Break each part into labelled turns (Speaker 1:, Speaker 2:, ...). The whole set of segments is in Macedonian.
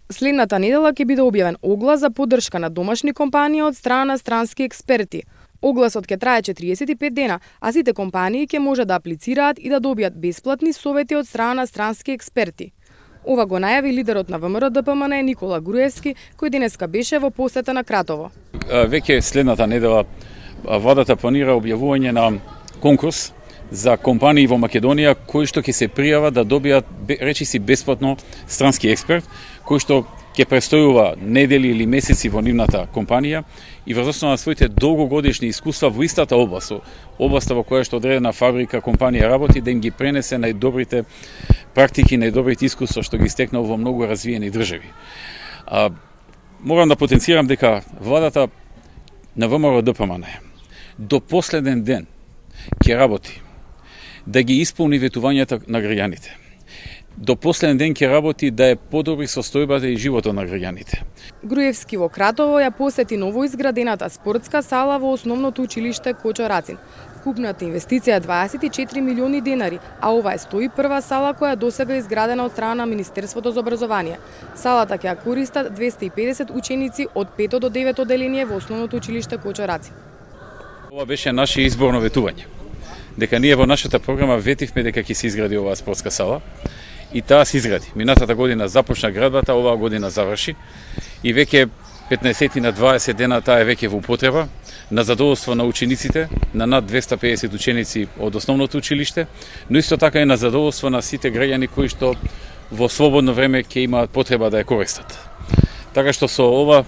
Speaker 1: Следната недела ќе биде објавен оглас за поддршка на домашни компании од страна на странски експерти. Огласот ќе трае 45 дена, а сите компании ќе може да аплицираат и да добијат бесплатни совети од страна на странски експерти. Ова го најави лидерот на ВМРО-ДПМН Никола Груевски, кој денеска беше во посета на Кратово.
Speaker 2: Веќе следната недела владата планира објавување на конкурс за компании во Македонија кои што ќе се пријават да добијат речиси бесплатно странски експерт, кој што ќе престојува недели или месеци во нивната компанија и врз основа на своите долгогодишни искуства во истата област, областа во која што одредена фабрика, компанија работи, да им ги пренесе најдобрите практики, најдобрите искуства што ги стекнал во многу развиени држави. Морам да потенцирам дека владата на ВМРО-ДПМН до последен ден ќе работи да ги исполни ветувањата на граѓаните. До последен ден ќе работи да е подобри состојбата и животот на граѓаните.
Speaker 1: Груевски во Кратово ја посети новоизградената спортска сала во основното училиште Кочо Рацин. Вкупната инвестиција е 24 милиони денари, а ова е 101 сала која досега е изградена од страна на Министерството за образование. Салата ќе ја користат 250 ученици од 5 до 9 оделение во основното училиште Кочо Рацин.
Speaker 2: Ова беше наше изборно ветување. Дека ние во нашата програма ветивме дека ќе се изгради оваа спортска сала и таа се изгради. Минатата година започна градбата, оваа година заврши и веќе 15 на 20 дена таа е веќе во употреба на задоволство на учениците, на над 250 ученици од основното училиште, но исто така и на задоволство на сите граѓани кои што во слободно време ќе имаат потреба да ја користат. Така што со ова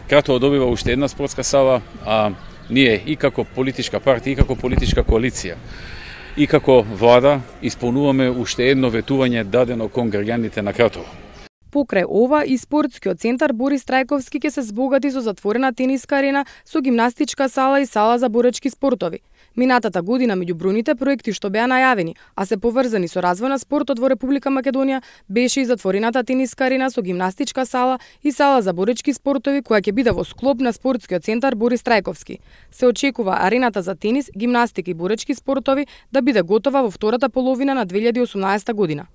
Speaker 2: Кратово добива уште една спортска сала, а ние и како политичка партија, и како политичка коалиција, и како влада исполнуваме уште едно ветување дадено кон граѓаните на Кратово.
Speaker 1: Покрај ова и спортскиот центар Борис Трајковски ќе се збогати со затворена тениска арена, со гимнастичка сала и сала за боречки спортови. Минатата година меѓу бројните проекти што беа најавени, а се поврзани со развој на спортот во Република Македонија, беше и затворената тениска арена со гимнастичка сала и сала за боречки спортови која ќе биде во склоп на спортскиот центар Борис Трајковски. Се очекува арената за тенис, гимнастика и боречки спортови да биде готова во втората половина на 2018 година.